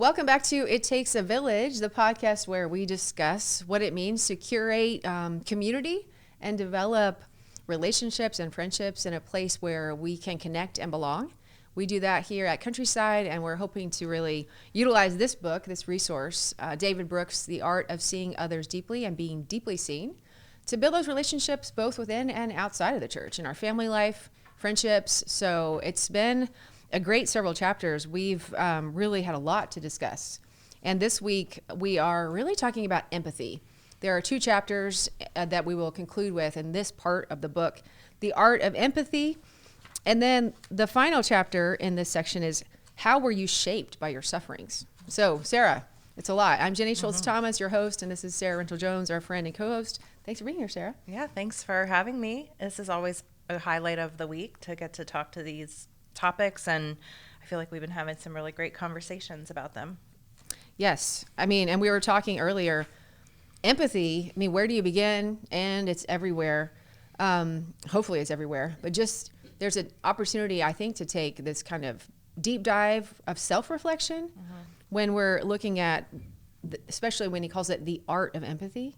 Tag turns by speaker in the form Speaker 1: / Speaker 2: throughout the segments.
Speaker 1: Welcome back to It Takes a Village, the podcast where we discuss what it means to curate community and develop relationships and friendships in a place where we can connect and belong. We do that here at Countryside, and we're hoping to really utilize this book, this resource, David Brooks' The Art of Seeing Others Deeply and Being Deeply Seen, to build those relationships both within and outside of the church, in our family life, friendships. So it's been a great several chapters. We've really had a lot to discuss. And this week, we are really talking about empathy. There are two chapters that we will conclude with in this part of the book, The Art of Empathy. And then the final chapter in this section is, how were you shaped by your sufferings? So, Sarah, it's a lot. I'm Jenny Schultz-Thomas, your host, and this is Sarah Rental-Jones, our friend and co-host. Thanks for being here, Sarah.
Speaker 2: Yeah, thanks for having me. This is always a highlight of the week to get to talk to these topics, and I feel like we've been having some really great conversations about them.
Speaker 1: Yes. I mean, and we were talking earlier, empathy, I mean, where do you begin? And it's everywhere. Hopefully it's everywhere. But just, there's an opportunity, I think, to take this kind of deep dive of self-reflection when we're looking at, especially when he calls it the art of empathy.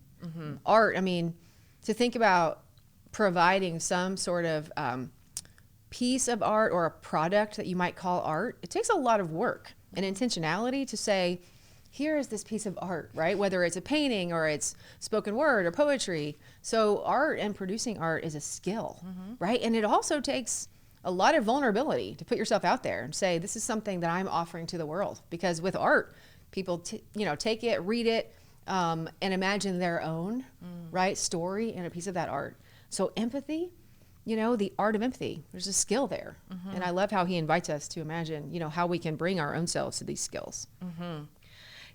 Speaker 1: Art, I mean, to think about providing some sort of piece of art or a product that you might call art, it takes a lot of work and intentionality to say, here is this piece of art, right? Whether it's a painting or it's spoken word or poetry. So art and producing art is a skill, right? And it also takes a lot of vulnerability to put yourself out there and say, this is something that I'm offering to the world. Because with art, people take it, read it, and imagine their own right story in a piece of that art. So empathy, the art of empathy, there's a skill there. And I love how he invites us to imagine, how we can bring our own selves to these skills.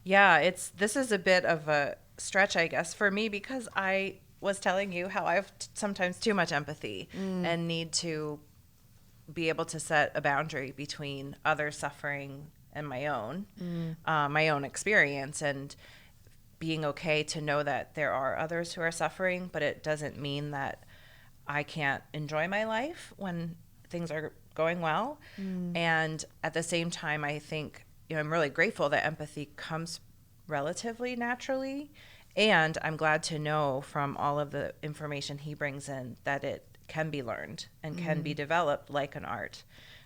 Speaker 2: Yeah, this is a bit of a stretch, I guess, for me, because I was telling you how I have sometimes too much empathy and need to be able to set a boundary between other suffering and my own experience, and being okay to know that there are others who are suffering, but it doesn't mean that I can't enjoy my life when things are going well. And at the same time, I think, I'm really grateful that empathy comes relatively naturally. And I'm glad to know from all of the information he brings in that it can be learned and can be developed like an art,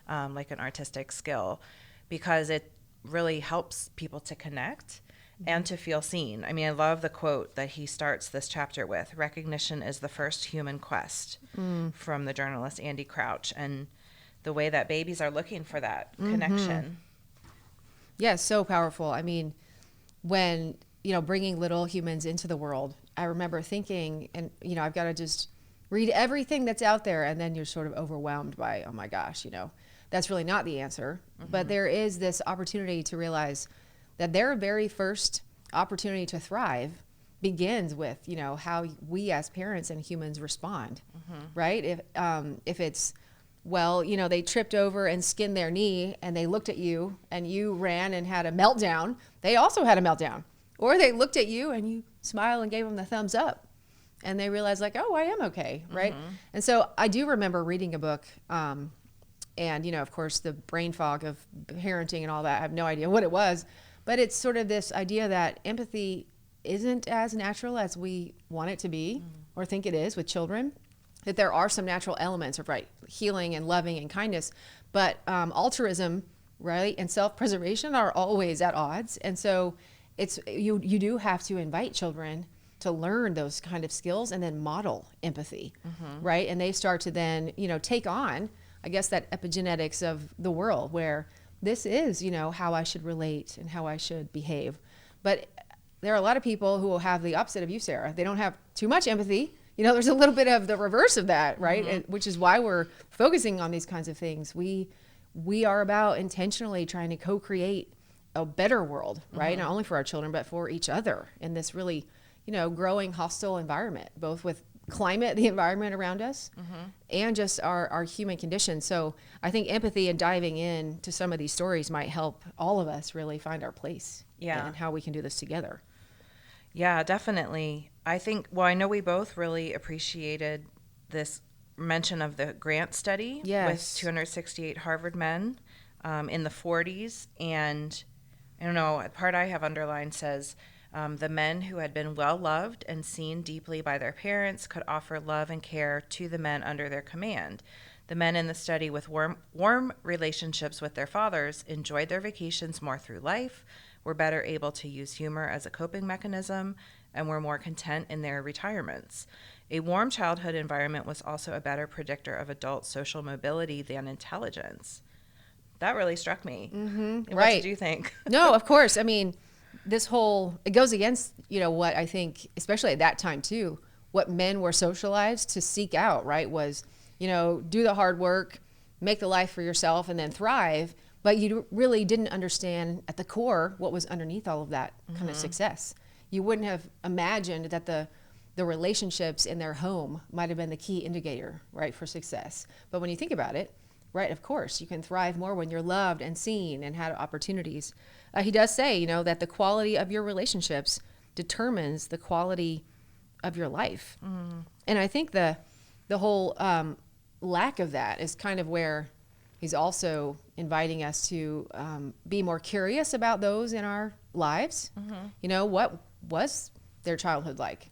Speaker 2: like an artistic skill, because it really helps people to connect and to feel seen. I mean, I love the quote that he starts this chapter with: recognition is the first human quest, from the journalist Andy Crouch, and the way that babies are looking for that connection.
Speaker 1: Yeah, so powerful. I mean, when, bringing little humans into the world, I remember thinking, and, I've got to just read everything that's out there, and then you're sort of overwhelmed by, oh my gosh, that's really not the answer. But there is this opportunity to realize that their very first opportunity to thrive begins with, how we as parents and humans respond, right? If it's, they tripped over and skinned their knee and they looked at you and you ran and had a meltdown, they also had a meltdown. Or they looked at you and you smiled and gave them the thumbs up and they realized like, oh, I am okay, right? And so I do remember reading a book, and, of course, the brain fog of parenting and all that, I have no idea what it was, but it's sort of this idea that empathy isn't as natural as we want it to be or think it is with children. That there are some natural elements of healing and loving and kindness, but altruism, right, and self-preservation are always at odds. And so it's you do have to invite children to learn those kind of skills and then model empathy, right? And they start to then, take on, I guess, that epigenetics of the world where this is, how I should relate and how I should behave. But there are a lot of people who will have the opposite of you, Sarah. They don't have too much empathy. There's a little bit of the reverse of that, right? And, which is why we're focusing on these kinds of things. We are about intentionally trying to co-create a better world, right? Not only for our children, but for each other in this really, growing hostile environment, both with climate, the environment around us, and just our human condition. So I think empathy and diving in to some of these stories might help all of us really find our place and how we can do this together.
Speaker 2: Yeah, definitely. I think, I know we both really appreciated this mention of the Grant study with 268 Harvard men in the 40s. And I don't know, a part I have underlined says, the men who had been well loved and seen deeply by their parents could offer love and care to the men under their command. The men in the study with warm relationships with their fathers enjoyed their vacations more through life, were better able to use humor as a coping mechanism, and were more content in their retirements. A warm childhood environment was also a better predictor of adult social mobility than intelligence. That really struck me.
Speaker 1: Mm-hmm.
Speaker 2: What did you think?
Speaker 1: No, of course. I mean, it goes against, what I think, especially at that time too, what men were socialized to seek out, right? Was, do the hard work, make the life for yourself, and then thrive. But you really didn't understand at the core what was underneath all of that kind of success. You wouldn't have imagined that the relationships in their home might have been the key indicator, right, for success. But when you think about it, right, of course, you can thrive more when you're loved and seen and had opportunities. He does say, that the quality of your relationships determines the quality of your life. And I think the whole lack of that is kind of where he's also inviting us to be more curious about those in our lives. What was their childhood like?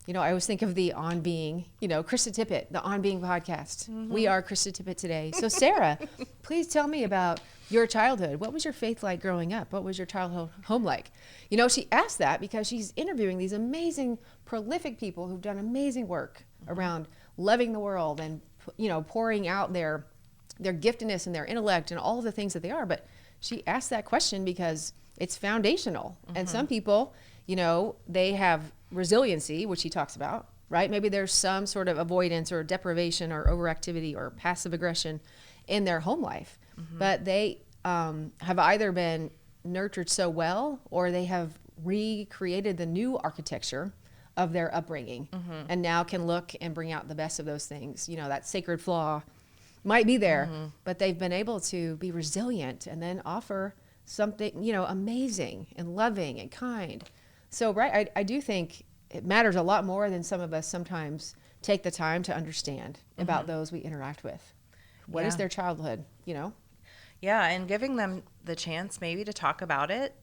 Speaker 1: I always think of the On Being, Krista Tippett, the On Being podcast. We are Krista Tippett today. So Sarah, please tell me about your childhood. What was your faith like growing up? What was your childhood home like? She asked that because she's interviewing these amazing, prolific people who've done amazing work around loving the world and, pouring out their giftedness and their intellect and all of the things that they are. But she asked that question because it's foundational. And some people, they have resiliency, which he talks about, right? Maybe there's some sort of avoidance or deprivation or overactivity or passive aggression in their home life. But they have either been nurtured so well or they have recreated the new architecture of their upbringing and now can look and bring out the best of those things. That sacred flaw might be there, but they've been able to be resilient and then offer something, amazing and loving and kind. So, right, I do think it matters a lot more than some of us sometimes take the time to understand about those we interact with. What is their childhood,
Speaker 2: Yeah, and giving them the chance maybe to talk about it.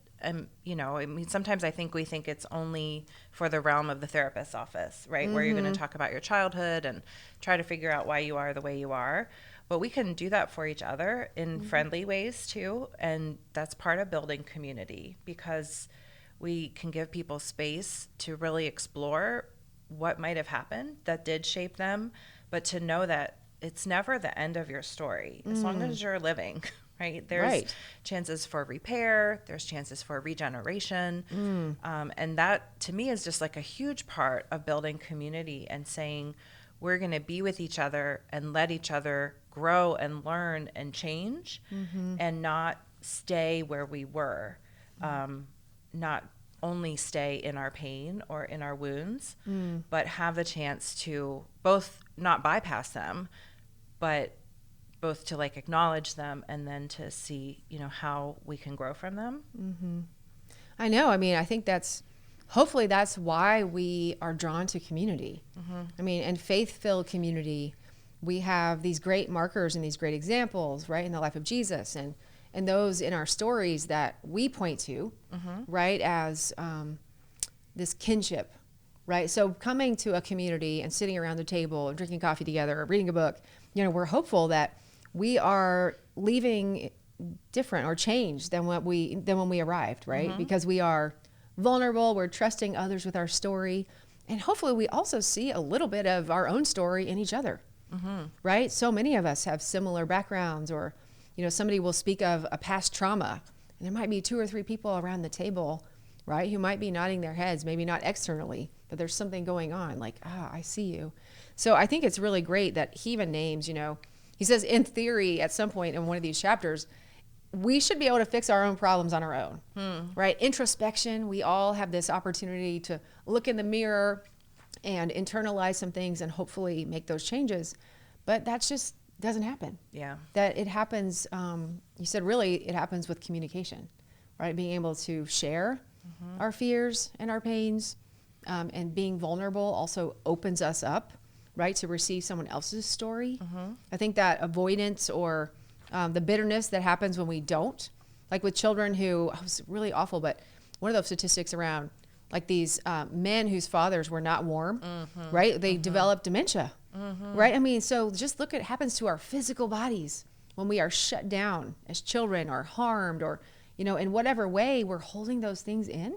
Speaker 2: Sometimes I think we think it's only for the realm of the therapist's office, right? Where you're going to talk about your childhood and try to figure out why you are the way you are. But we can do that for each other in friendly ways too. And that's part of building community because we can give people space to really explore what might have happened that did shape them, but to know that it's never the end of your story as long as you're living. Right? There's chances for repair. There's chances for regeneration. And that, to me, is just like a huge part of building community and saying we're going to be with each other and let each other grow and learn and change and not stay where we were, not only stay in our pain or in our wounds, but have the chance to both not bypass them, but both to like acknowledge them and then to see, how we can grow from them.
Speaker 1: I know. I mean, I think hopefully that's why we are drawn to community. I mean, and faith-filled community, we have these great markers and these great examples, right, in the life of Jesus and those in our stories that we point to, right, as this kinship, right? So coming to a community and sitting around the table and drinking coffee together or reading a book, we're hopeful that we are leaving different or changed than when we arrived, right? Because we are vulnerable, we're trusting others with our story, and hopefully we also see a little bit of our own story in each other, right? So many of us have similar backgrounds, or somebody will speak of a past trauma, and there might be 2 or 3 people around the table, right, who might be nodding their heads, maybe not externally, but there's something going on, like, I see you. So I think it's really great that he even names, he says in theory at some point in one of these chapters, we should be able to fix our own problems on our own, right? Introspection, we all have this opportunity to look in the mirror and internalize some things and hopefully make those changes. But that just doesn't happen.
Speaker 2: Yeah.
Speaker 1: That it happens, you said really it happens with communication, right? Being able to share our fears and our pains, and being vulnerable also opens us up, right, to receive someone else's story. I think that avoidance or the bitterness that happens when we don't, Like with children who, it was really awful, but one of those statistics around like these men whose fathers were not warm, right? They develop dementia, right? I mean, so just look at what happens to our physical bodies when we are shut down as children or harmed or, in whatever way we're holding those things in.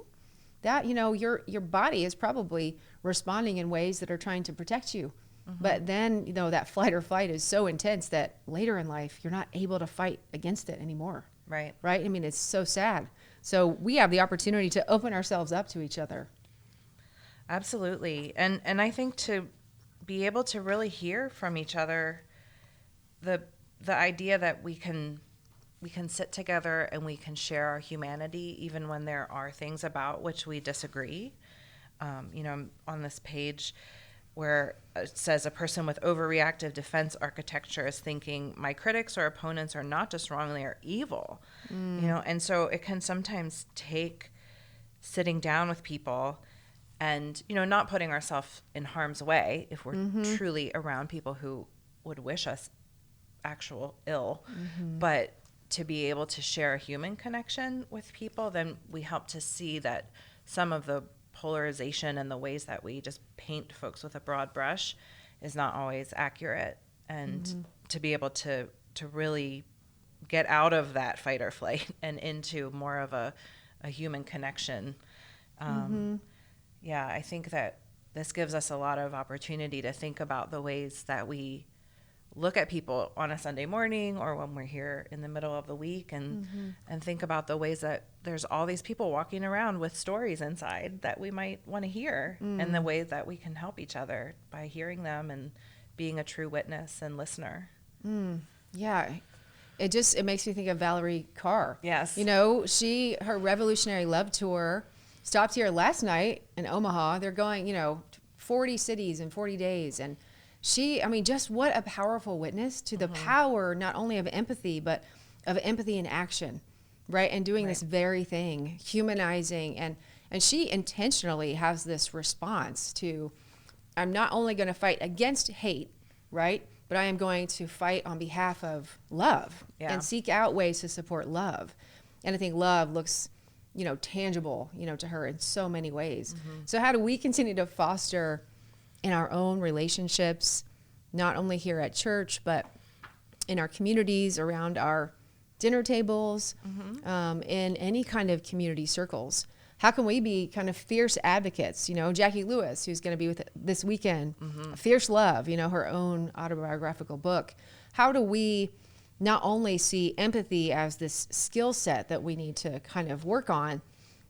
Speaker 1: That, your body is probably responding in ways that are trying to protect you. But then, that flight or fight is so intense that later in life, you're not able to fight against it anymore.
Speaker 2: Right.
Speaker 1: Right? I mean, it's so sad. So we have the opportunity to open ourselves up to each other.
Speaker 2: Absolutely. And I think to be able to really hear from each other, the idea that we can sit together and we can share our humanity even when there are things about which we disagree. On this page where it says a person with overreactive defense architecture is thinking my critics or opponents are not just wrong, they are evil. And so it can sometimes take sitting down with people and, not putting ourselves in harm's way if we're truly around people who would wish us actual ill, but to be able to share a human connection with people, then we help to see that some of the polarization and the ways that we just paint folks with a broad brush is not always accurate. And to be able to really get out of that fight or flight and into more of a human connection. I think that this gives us a lot of opportunity to think about the ways that we look at people on a Sunday morning or when we're here in the middle of the week and think about the ways that there's all these people walking around with stories inside that we might want to hear and the way that we can help each other by hearing them and being a true witness and listener.
Speaker 1: Yeah. It makes me think of Valerie Carr.
Speaker 2: Yes.
Speaker 1: Her Revolutionary Love Tour stopped here last night in Omaha. They're going, 40 cities in 40 days. And just what a powerful witness to the power, not only of empathy, but of empathy in action, right? And doing this very thing, humanizing. And she intentionally has this response to, I'm not only going to fight against hate, right? But I am going to fight on behalf of love and seek out ways to support love. And I think love looks, tangible, to her in so many ways. So how do we continue to foster in our own relationships, not only here at church, but in our communities, around our dinner tables, in any kind of community circles? How can we be kind of fierce advocates? Jackie Lewis, who's going to be with this weekend, Fierce Love, her own autobiographical book. How do we not only see empathy as this skill set that we need to kind of work on,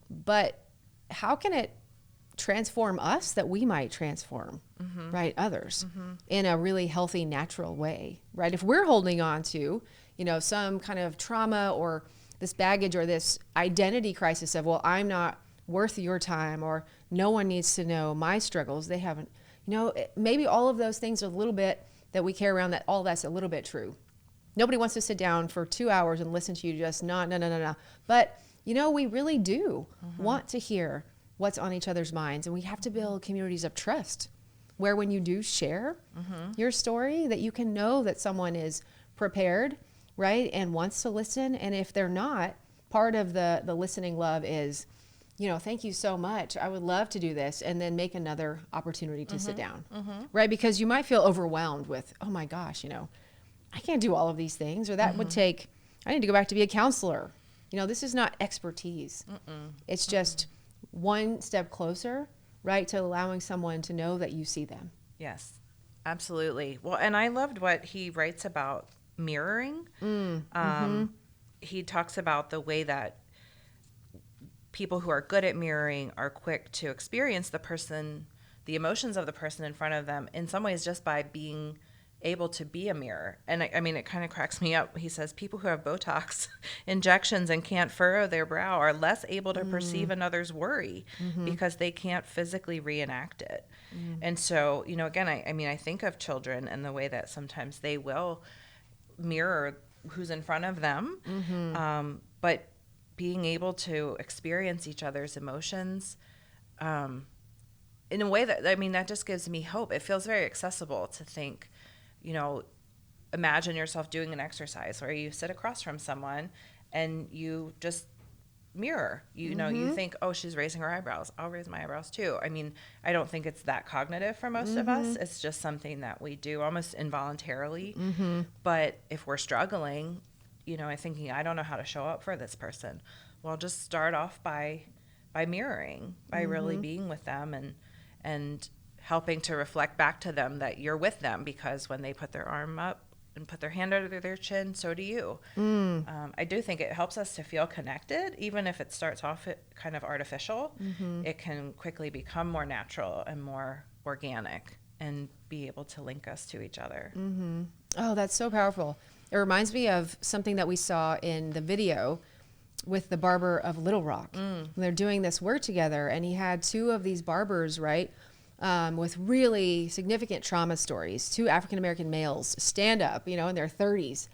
Speaker 1: but how can it transform us that we might transform, right, others in a really healthy, natural way, right? If we're holding on to, some kind of trauma or this baggage or this identity crisis of, well, I'm not worth your time, or no one needs to know my struggles. They haven't, maybe all of those things are a little bit that we carry around, that all that's a little bit true. Nobody wants to sit down for 2 hours and listen to you just no. But, we really do want to hear what's on each other's minds. And we have to build communities of trust where when you do share your story, that you can know that someone is prepared, right, and wants to listen. And if they're not, part of the listening love is, thank you so much. I would love to do this. And then make another opportunity to sit down, right? Because you might feel overwhelmed with, oh my gosh, I can't do all of these things, or that would take, I need to go back to be a counselor. This is not expertise. It's just one step closer, right, to allowing someone to know that you see them.
Speaker 2: Yes, absolutely. Well, and I loved what he writes about mirroring. He talks about the way that people who are good at mirroring are quick to experience the emotions of the person in front of them, in some ways just by being able to be a mirror. And it kind of cracks me up. He says people who have Botox injections and can't furrow their brow are less able to perceive another's worry because they can't physically reenact it. And so, again, I think of children and the way that sometimes they will mirror who's in front of them. But being able to experience each other's emotions in a way that, that just gives me hope. It feels very accessible to think, imagine yourself doing an exercise where you sit across from someone and you just mirror. You know, you think, oh, she's raising her eyebrows, I'll raise my eyebrows too. I mean, I don't think it's that cognitive for most of us. It's just something that we do almost involuntarily. But if we're struggling, you know, thinking, I don't know how to show up for this person, well, just start off by mirroring, by really being with them and helping to reflect back to them that you're with them, because when they put their arm up and put their hand under their chin, so do you. I do think it helps us to feel connected, even if it starts off kind of artificial. It can quickly become more natural and more organic and be able to link us to each other.
Speaker 1: Oh, that's so powerful. It reminds me of something that we saw in the video with the barber of Little Rock. They're doing this work together, and he had two of these barbers, right, with really significant trauma stories, two African-American males, stand up, you know, in their 30s,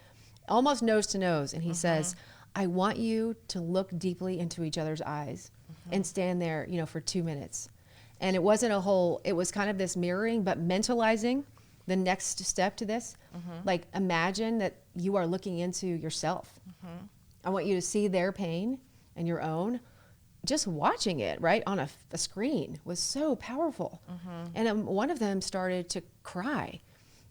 Speaker 1: almost nose to nose. And he says, I want you to look deeply into each other's eyes and stand there, you know, for 2 minutes. And it wasn't it was kind of this mirroring, but mentalizing the next step to this. Like, imagine that you are looking into yourself. I want you to see their pain and your own. Just watching it, right, on a screen was so powerful. And one of them started to cry,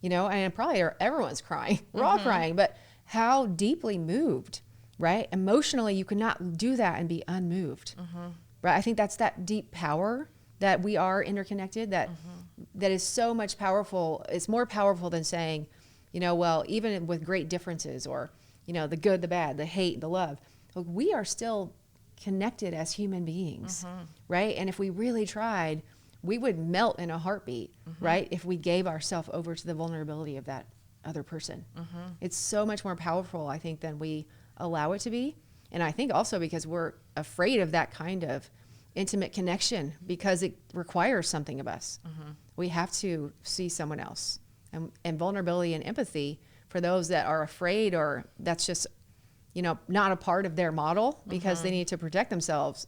Speaker 1: you know, and probably everyone's crying. We're all crying, but how deeply moved, right? Emotionally, you cannot do that and be unmoved, right? I think that's that deep power that we are interconnected, that is so much powerful. It's more powerful than saying, you know, well, even with great differences, or, you know, the good, the bad, the hate, the love, we are still connected as human beings, right? And if we really tried, we would melt in a heartbeat, right? If we gave ourselves over to the vulnerability of that other person. It's so much more powerful, I think, than we allow it to be. And I think also because we're afraid of that kind of intimate connection, because it requires something of us. We have to see someone else. And vulnerability and empathy, for those that are afraid, or that's just, you know, not a part of their model because they need to protect themselves,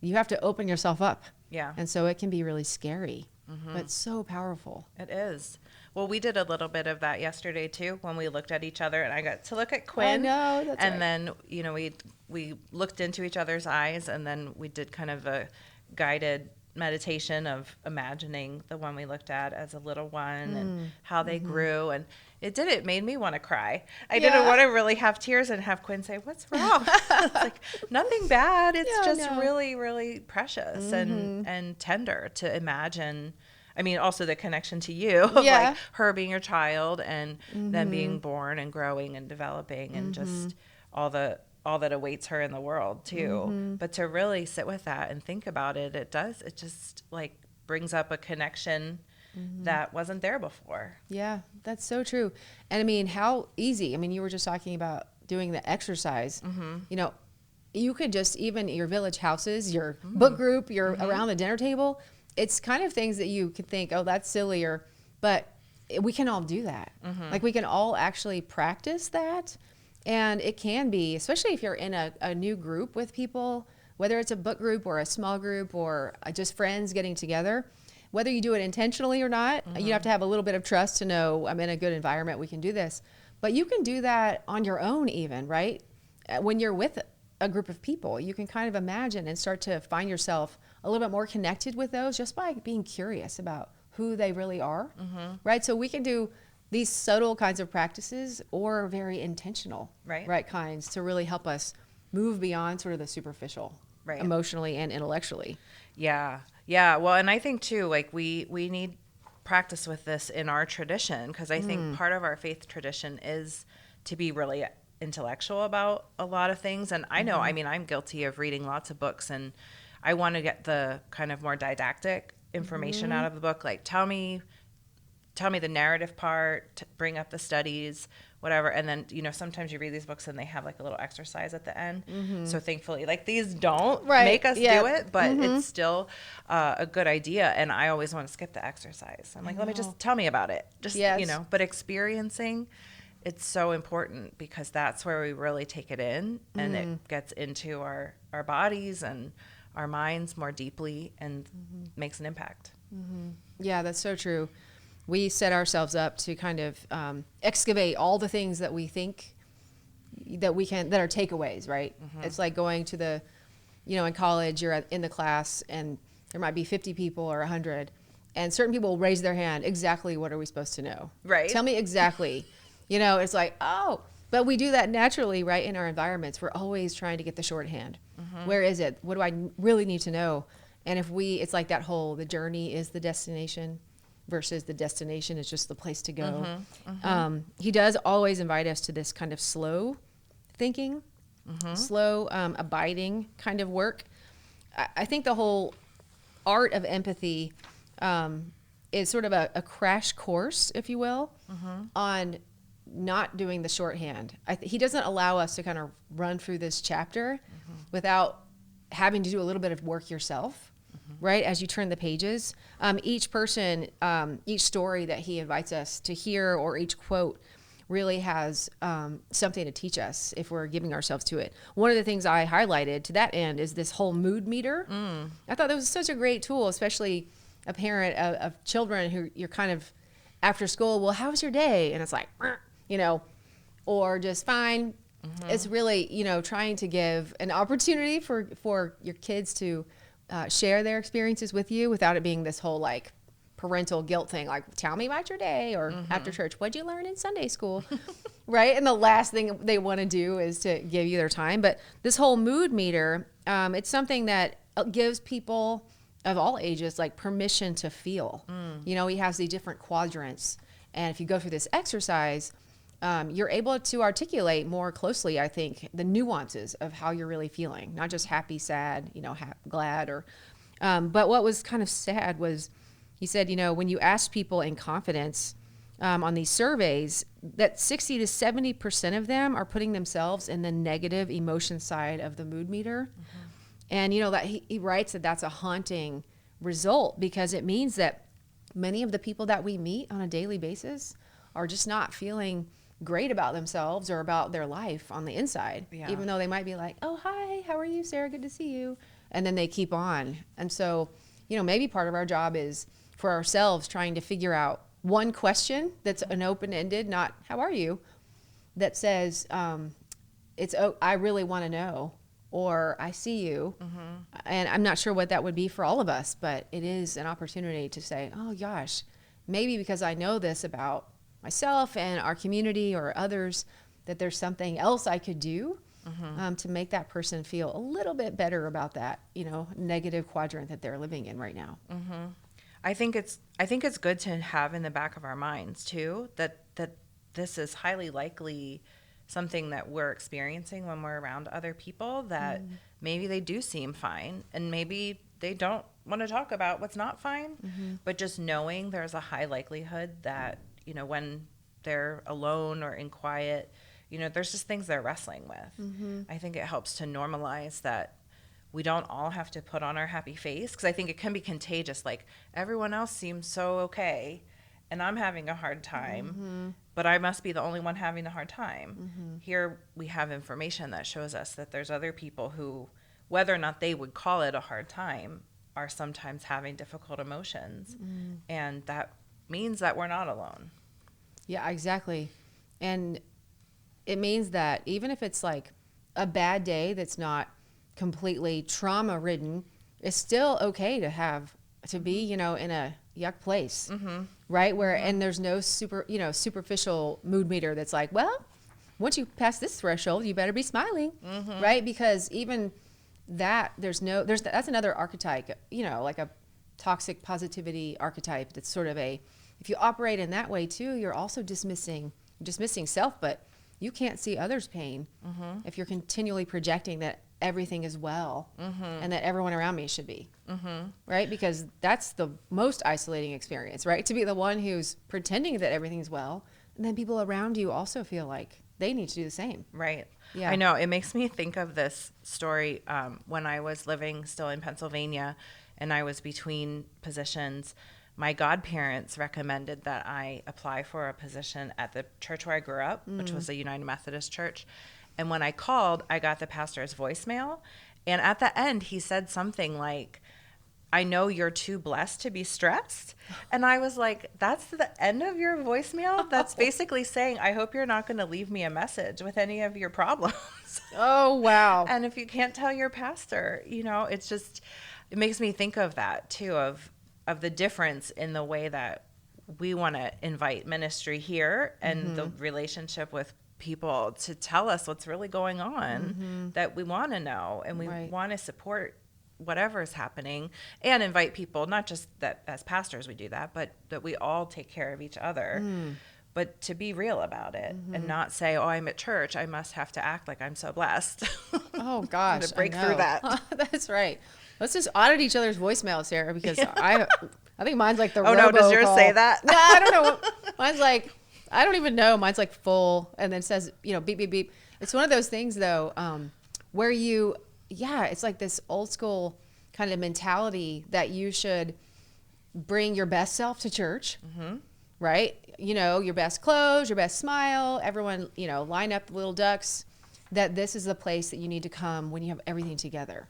Speaker 1: you have to open yourself up.
Speaker 2: Yeah.
Speaker 1: And so it can be really scary, but so powerful.
Speaker 2: It is. Well, we did a little bit of that yesterday too, when we looked at each other, and I got to look at Quinn.
Speaker 1: I know, that's
Speaker 2: and
Speaker 1: right.
Speaker 2: then, you know, we looked into each other's eyes, and then we did kind of a guided meditation of imagining the one we looked at as a little one and how they grew. And it made me want to cry. I didn't want to really have tears and have Quinn say, what's wrong? It's like, nothing bad. It's really, really precious and tender to imagine. I mean, also the connection to you, of like her being your child, and then being born and growing and developing, and just all that awaits her in the world too. But to really sit with that and think about it, it just like brings up a connection that wasn't there before.
Speaker 1: Yeah, that's so true. And I mean, how easy. I mean, you were just talking about doing the exercise. You know, you could just, even your village houses, your book group, your around the dinner table, it's kind of things that you could think, oh, that's sillier, but we can all do that. Like, we can all actually practice that. And it can be, especially if you're in a new group with people, whether it's a book group or a small group or just friends getting together, whether you do it intentionally or not, you have to have a little bit of trust to know I'm in a good environment, we can do this. But you can do that on your own even, right? When you're with a group of people, you can kind of imagine and start to find yourself a little bit more connected with those just by being curious about who they really are, right? So we can do these subtle kinds of practices or very intentional, right kinds, to really help us move beyond sort of the superficial, emotionally and intellectually.
Speaker 2: Yeah. Well, and I think too, like we need practice with this in our tradition, because I think part of our faith tradition is to be really intellectual about a lot of things. And I know, I mean, I'm guilty of reading lots of books, and I want to get the kind of more didactic information out of the book. Like, tell me the narrative part, bring up the studies, whatever. And then, you know, sometimes you read these books and they have like a little exercise at the end. So thankfully, like, these don't make us do it, but it's still a good idea. And I always want to skip the exercise. I'm like, let me just tell me about it. Just, you know, but experiencing, it's so important, because that's where we really take it in, and it gets into our bodies and our minds more deeply, and makes an impact.
Speaker 1: Yeah, that's so true. We set ourselves up to kind of excavate all the things that we think that are takeaways, right? It's like going to the, in college, you're in the class and there might be 50 people or 100, and certain people will raise their hand. Exactly what are we supposed to know?
Speaker 2: Right.
Speaker 1: Tell me exactly. It's like, oh, but we do that naturally, right? In our environments, we're always trying to get the shorthand. Where is it? What do I really need to know? And it's like that whole, the journey is the destination versus the destination is just the place to go. He does always invite us to this kind of slow thinking, slow, abiding kind of work. I think the whole art of empathy is sort of a crash course, if you will, on not doing the shorthand. He doesn't allow us to kind of run through this chapter without having to do a little bit of work yourself, right? As you turn the pages, each person, each story that he invites us to hear, or each quote really has something to teach us if we're giving ourselves to it. One of the things I highlighted to that end is this whole mood meter. I thought that was such a great tool, especially a parent of children who you're kind of after school, well, how was your day? And it's like, or just fine. It's really, trying to give an opportunity for your kids to share their experiences with you without it being this whole like parental guilt thing, like tell me about your day, or after church, what'd you learn in Sunday school? Right? And the last thing they want to do is to give you their time. But this whole mood meter, it's something that gives people of all ages like permission to feel. He has these different quadrants, and if you go through this exercise, you're able to articulate more closely, I think, the nuances of how you're really feeling, not just happy, sad, glad, or but what was kind of sad was he said, when you ask people in confidence on these surveys, that 60 to 70% of them are putting themselves in the negative emotion side of the mood meter. And, that he writes that that's a haunting result, because it means that many of the people that we meet on a daily basis are just not feeling great about themselves or about their life on the inside, even though they might be like, oh, hi, how are you, Sarah? Good to see you. And then they keep on. And so, maybe part of our job is for ourselves trying to figure out one question that's an open-ended, not how are you, that says, I really want to know, or I see you. And I'm not sure what that would be for all of us, but it is an opportunity to say, oh gosh, maybe because I know this about myself and our community or others, that there's something else I could do to make that person feel a little bit better about that, negative quadrant that they're living in right now.
Speaker 2: I think it's good to have in the back of our minds too that this is highly likely something that we're experiencing when we're around other people, that maybe they do seem fine and maybe they don't want to talk about what's not fine, but just knowing there's a high likelihood that, when they're alone or in quiet, there's just things they're wrestling with. I think it helps to normalize that we don't all have to put on our happy face, because I think it can be contagious. Like, everyone else seems so okay and I'm having a hard time, but I must be the only one having a hard time. Here we have information that shows us that there's other people who, whether or not they would call it a hard time, are sometimes having difficult emotions. And that means that we're not alone.
Speaker 1: Yeah, exactly. And it means that even if it's like a bad day that's not completely trauma ridden, it's still okay to be, in a yuck place, right? Where, and there's no superficial mood meter that's like, well, once you pass this threshold, you better be smiling, right? Because even that, that's another archetype, like a toxic positivity archetype. That's sort of if you operate in that way too, you're also dismissing self, but you can't see others' pain if you're continually projecting that everything is well and that everyone around me should be, right? Because that's the most isolating experience, right? To be the one who's pretending that everything's well, and then people around you also feel like they need to do the same.
Speaker 2: Right.
Speaker 1: Yeah.
Speaker 2: I know. It makes me think of this story when I was living still in Pennsylvania and I was between positions. My godparents recommended that I apply for a position at the church where I grew up, which was a United Methodist church. And when I called, I got the pastor's voicemail. And at the end, he said something like, I know you're too blessed to be stressed. And I was like, that's the end of your voicemail? That's basically saying, I hope you're not going to leave me a message with any of your problems.
Speaker 1: Oh, wow.
Speaker 2: And if you can't tell your pastor, it's just, it makes me think of that too, of the difference in the way that we want to invite ministry here and the relationship with people to tell us what's really going on, that we want to know, and we want to support whatever is happening, and invite people, not just that as pastors we do that, but that we all take care of each other. But to be real about it and not say, oh, I'm at church, I must have to act like I'm so blessed.
Speaker 1: Oh, gosh.
Speaker 2: To break through that.
Speaker 1: That's right. Let's just audit each other's voicemail, Sarah, because I think mine's like the
Speaker 2: Oh, no, does yours say that?
Speaker 1: No, I don't know. Mine's like, I don't even know. Mine's like full, and then says, beep, beep, beep. It's one of those things, though, where it's like this old school kind of mentality that you should bring your best self to church, right? Your best clothes, your best smile, everyone, line up the little ducks, that this is the place that you need to come when you have everything together,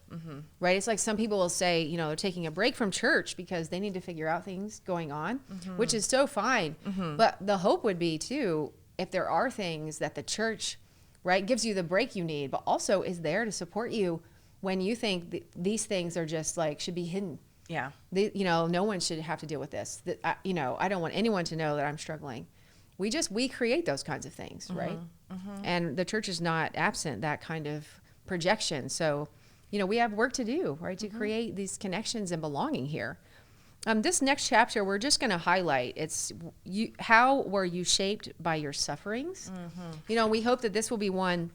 Speaker 1: right? It's like some people will say, they're taking a break from church because they need to figure out things going on, which is so fine. But the hope would be too, if there are things that the church, right, gives you the break you need, but also is there to support you when you think these things are just like, should be hidden.
Speaker 2: Yeah.
Speaker 1: No one should have to deal with this. I don't want anyone to know that I'm struggling. We create those kinds of things, right? And the church is not absent that kind of projection. So, we have work to do, right, to create these connections and belonging here. This next chapter, we're just going to highlight, how were you shaped by your sufferings? We hope that this will be one,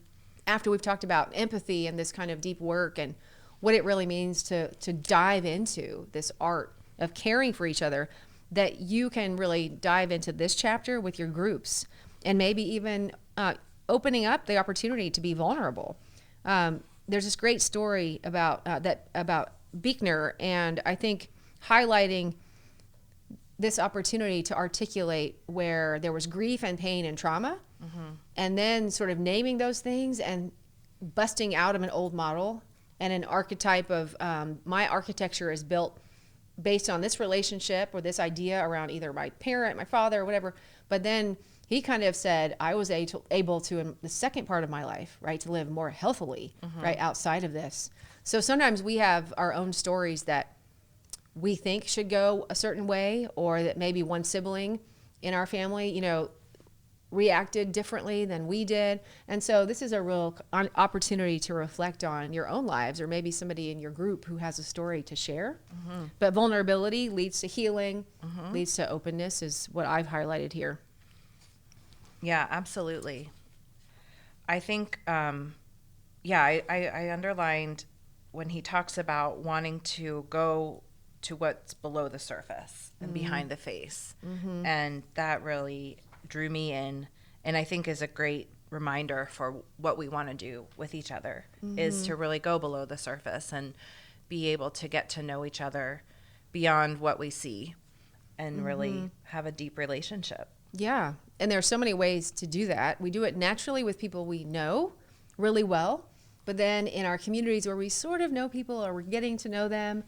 Speaker 1: after we've talked about empathy and this kind of deep work and what it really means to dive into this art of caring for each other, that you can really dive into this chapter with your groups and maybe even opening up the opportunity to be vulnerable. There's this great story about Buechner, and I think highlighting this opportunity to articulate where there was grief and pain and trauma, and then sort of naming those things and busting out of an old model and an archetype of my architecture is built based on this relationship or this idea around either my parent, my father, or whatever. But then he kind of said, I was able to, in the second part of my life, right, to live more healthily, right, outside of this. So sometimes we have our own stories that we think should go a certain way, or that maybe one sibling in our family, reacted differently than we did. And so this is a real opportunity to reflect on your own lives, or maybe somebody in your group who has a story to share. But vulnerability leads to healing, leads to openness, is what I've highlighted here.
Speaker 2: Yeah, absolutely. I think, I underlined when he talks about wanting to go to what's below the surface and behind the face. And that really drew me in, and I think is a great reminder for what we want to do with each other, is to really go below the surface and be able to get to know each other beyond what we see and really have a deep relationship.
Speaker 1: Yeah, and there are so many ways to do that. We do it naturally with people we know really well, but then in our communities where we sort of know people or we're getting to know them,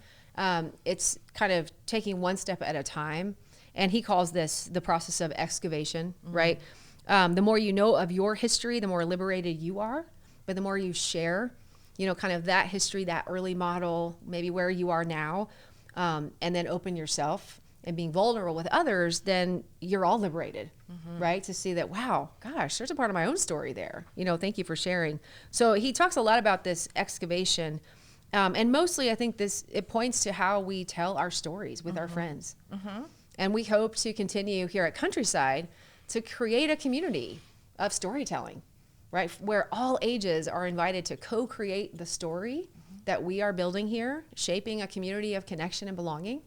Speaker 1: it's kind of taking one step at a time. And he calls this the process of excavation, right? The more you know of your history, the more liberated you are. But the more you share, kind of that history, that early model, maybe where you are now, and then open yourself and being vulnerable with others, then you're all liberated, right? To see that, wow, gosh, there's a part of my own story there. Thank you for sharing. So he talks a lot about this excavation. And mostly I think it points to how we tell our stories with our friends. And we hope to continue here at Countryside to create a community of storytelling, right? Where all ages are invited to co-create the story that we are building here, shaping a community of connection and belonging.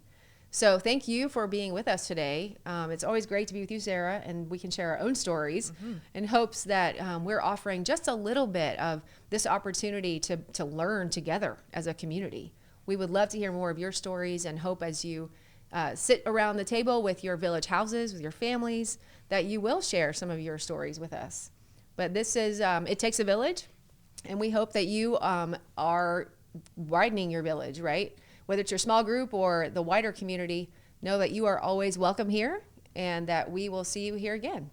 Speaker 1: So thank you for being with us today. It's always great to be with you, Sarah, and we can share our own stories in hopes that we're offering just a little bit of this opportunity to learn together as a community. We would love to hear more of your stories, and hope as you sit around the table with your village houses, with your families, that you will share some of your stories with us. But this is, it takes a village, and we hope that you are widening your village, right? whether it's your small group or the wider community, know that you are always welcome here and that we will see you here again.